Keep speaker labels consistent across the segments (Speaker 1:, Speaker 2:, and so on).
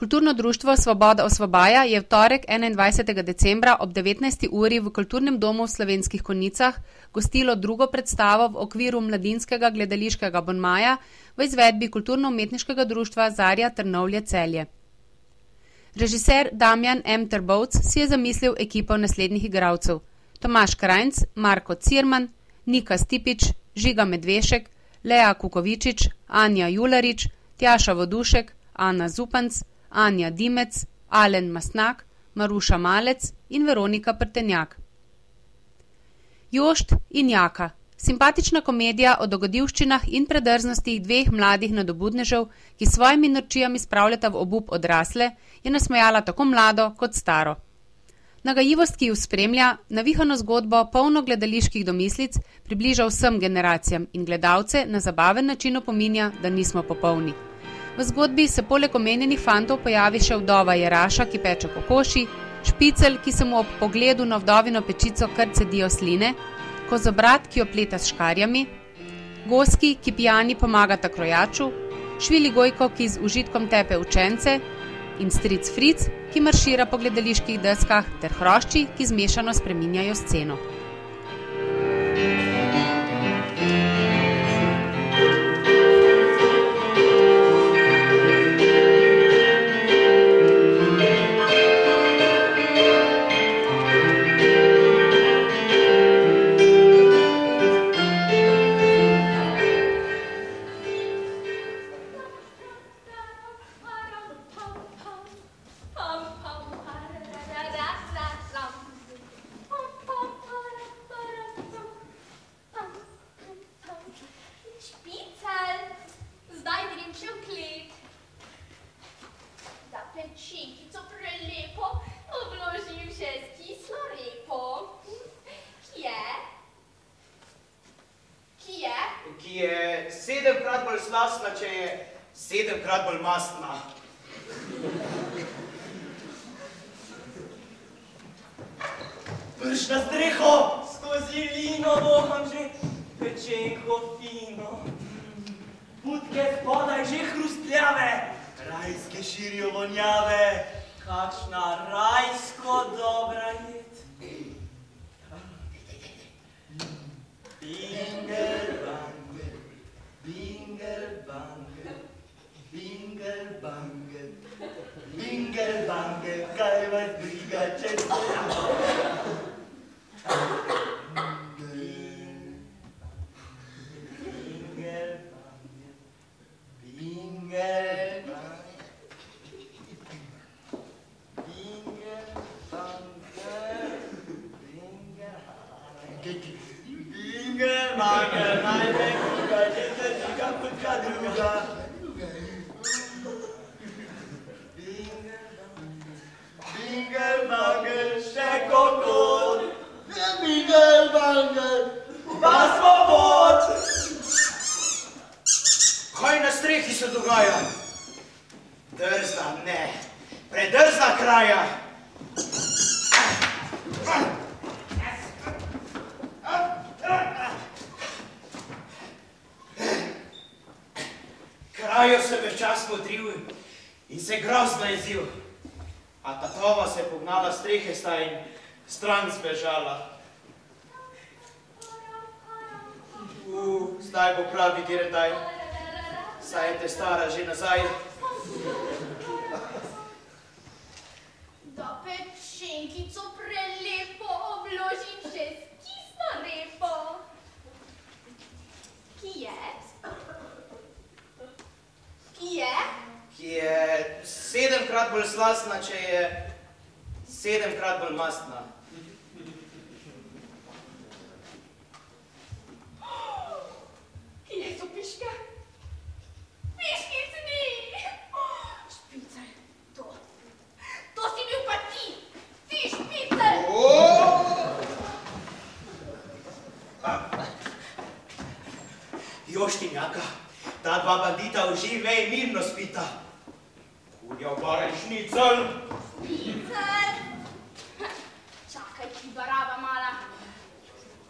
Speaker 1: Kulturno društvo Svoboda osvobaja je v torek 21. decembra ob 19. uri v Kulturnem domu v Slovenskih Konjicah gostilo drugo predstavo v okviru mladinskega gledališkega bonmaja v izvedbi Kulturno-umetniškega društva Zarja Trnovlje Celje. Režiser Damjan M. Trbovc si je zamislil ekipo naslednjih igralcev: Tomaž Krajnc, Marko Cirman, Nika Stipič, Žiga Medvešek, Lea Kukovičič, Anja Jularič, Tjaša Vodušek, Ana Zupanc, Anja Dimec, Alen Mastnak, Maruša Malec in Veronika Prtenjak. Jošt in Jaka. Simpatična komedija o dogodivščinah in predrznostih dveh mladih nadobudnežev, ki s svojimi norčijami spravljata v obup odrasle, je nasmejala tako mlado kot staro. Nagajivost, ki ju spremlja, navihano zgodbo, polno gledaliških domislic, približa vsem generacijam in gledalce na zabaven način opominja, da nismo popolni. V zgodbi se poleg omenjenih fantov pojavi še vdova Jeraša, ki peče kokoši, Špicel, ki se mu ob pogledu na vdovino pečico kar cedijo sline, Kozobrat, ki jo pleta s škarjami, Goski, ki pijani pomagata krojaču, Švili Gojko, ki z užitkom tepe učence, in stric Fric, ki maršira po gledaliških deskah, ter hrošči, ki zmešano spreminjajo sceno.
Speaker 2: Ki je 7-krat bolj slastna, če je 7-krat bolj mastna. Prš na streho, skozi lino voham že pečenko fino. Putke spodaj že hrustljave, rajske širijo vonjave, kakšna rajsko dobra jed. Bingelbangel, bingelbangel, bingelbangel, bingelbangel, kaj vas briga, če se Kaj na strehi se dogaja? Drzna, ne, predrzna kraja. Krajo se večas modril in se grozno jezil, a tatova se je pognala strehe sta in stran zbežala. Zdaj bo pravi giredaj, saj je te stara že nazaj.
Speaker 3: Da pečenkico prelepo obložim še s kisno repo. Ki je? Ki je?
Speaker 2: Ki je 7-krat bolj slastna, če je 7-krat bolj mastna.
Speaker 3: Kje so piške? Piškic ni! Špicer, to si bil pa ti! Ti, Špicer!
Speaker 2: Joštinjaka, ta dva bandita užive in mirno spita. Kurja obaren šnicel!
Speaker 3: Špicer! Čakaj, ti baraba mala.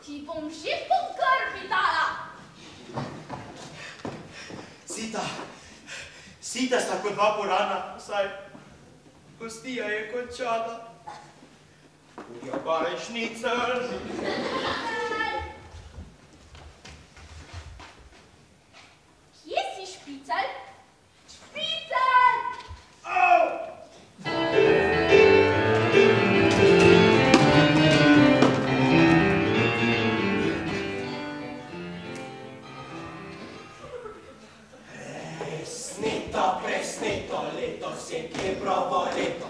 Speaker 3: Ti bom že po grbi dala.
Speaker 2: Sita sta kot dva purana, saj Gostija je končana. Ja, barešnicel.
Speaker 3: Kje si, Špicelj? Špicelj!
Speaker 2: Presneto, letos je Kebrovo leto.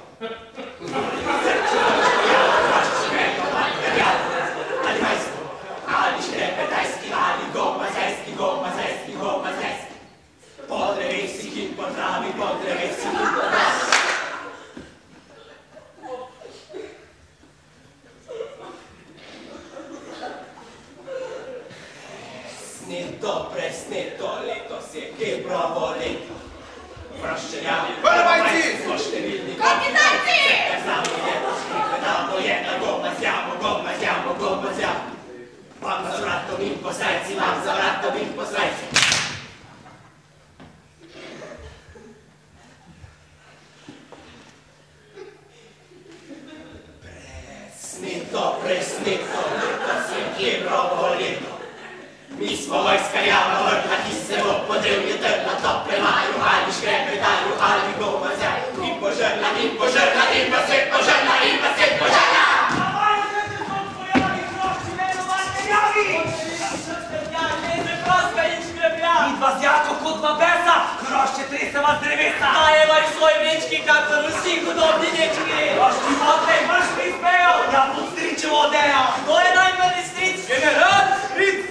Speaker 2: Ali majstvo, ali škrepetajski, ali gomazejski. Po drevesih in po travi, po drevesih in po travi. Presneto, letos je Kebrovo leto. Proščenjavi,
Speaker 4: Vrvajci!
Speaker 2: smo številni.
Speaker 3: Kapitajci!
Speaker 2: Znamo je, znamo je, da gomazjamo. Vam za vratom in po srajci. Presneto, letos je Kebrovo leto. Mi smo vojskarjava vrtla, ki se bo podrevje trla, tople maju, ali škrepetaju, ali gomazjaju. In požrla, in pa svet požrla.
Speaker 5: Navajo se, da so pojavi, hrošči meno materijavi! Proska in škreplja! Vidva z jako kot dva besa, hrošče treseva z drevesa! Dajeva iz svoj vrečki, kakor vsi hudobni dečki! Hrošči vodne, vrš prispejo, ja pod stričevo odejo! Kdo je najmladi stric? General Fritz!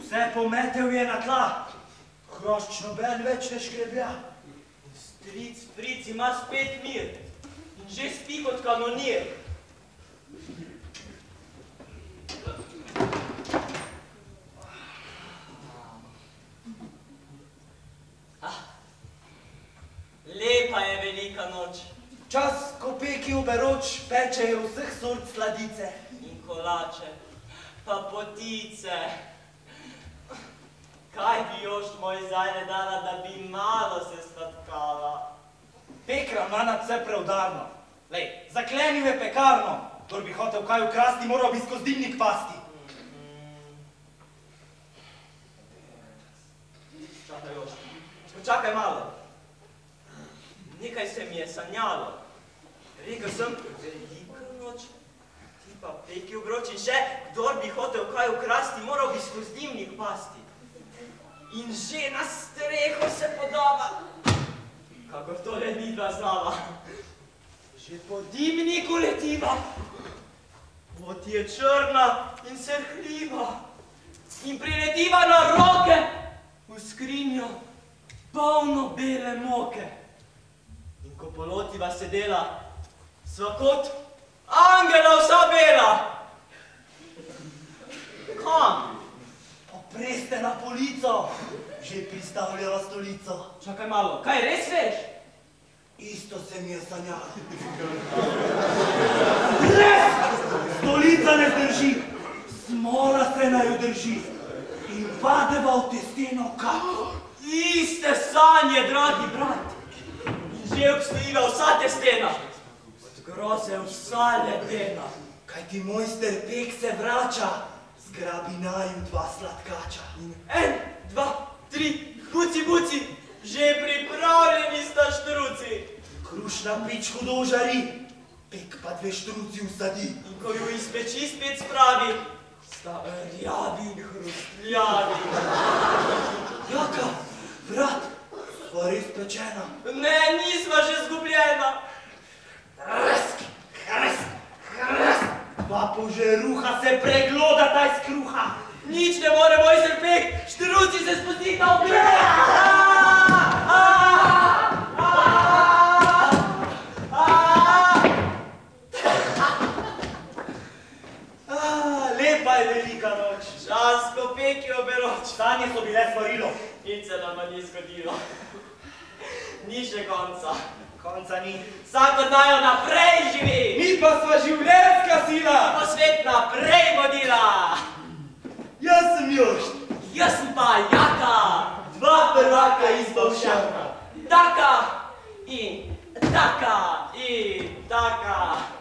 Speaker 5: Vse pometel je na tla, hrošč noben več ne škreblja. Stric Fric ima spet mir in že spi kot kanonir. Lepa je velika noč. Čas, ko peki uberoč pečejo vseh sort sladice. In kolače, pa potice. Kaj bi još moj zajre dala, da bi malo se sladkala? Pekra ima nadvse preudarno. Lej, zakleni me pekarno. Kdor bi hotel kaj ukrasti, moral bi skozi dimnik pasti. Čakaj još, počakaj malo. Nekaj se mi je sanjalo. Rekel sem, velika noč, ti pa peki obroč in še, kdor bi hotel kaj ukrasti, moral bi skozi dimnik pasti. In že na streho se podoba, kakor tole midva znala. Že po dimniku letiva. Pot je črna in srhljiva in priletiva na roke v skrinjo polno bele moke. In ko polotiva sedela, sva kot angela vsa bela. Kam?
Speaker 2: Opreste na polico, že pristavljava stolico.
Speaker 5: Čakaj malo, kaj res veš?
Speaker 2: Isto se mi je sanjalo. Res! Stolica ne zdrži, smola se naju drži in padeva v testeno kapo.
Speaker 5: Iste sanje, dragi brat, in že obstojiva vsa testena, od groze vsa ledena.
Speaker 2: Kaj ti mojster Pek se vrača, zgrabi naju dva sladkača.
Speaker 5: In 1, 2, 3, buci, buci, že pripravljeni sta štruci.
Speaker 2: Kruš na pič hudo žari, Pek pa 2 štruci vsadi.
Speaker 5: In ko ju iz peči spet spravi, sta rjavi in hrustljavi.
Speaker 2: Jaka, brat, sva res pečena.
Speaker 5: Ne, nisva še zgubljena.
Speaker 2: Hrsk, hrsk, hrsk, papo že ruha se preglodata iz kruha.
Speaker 5: Nič ne more, mojster Pek, štruci se spustita v breg.
Speaker 2: Lepa je velika noč.
Speaker 5: Čas, ko Pek je oberoč.
Speaker 2: Sanje so bile svarilo.
Speaker 5: Nič se nama ni zgodilo. Ni še konca.
Speaker 2: Konca ni.
Speaker 5: Vsak od naju naprej živi.
Speaker 2: Mi pa sva življenjska sila.
Speaker 5: Pa svet naprej vodila.
Speaker 2: Jaz sem Jošt.
Speaker 5: Jaz sem pa Jaka.
Speaker 2: Dva prvaka iz Bavšaka.
Speaker 5: Taka in taka in taka.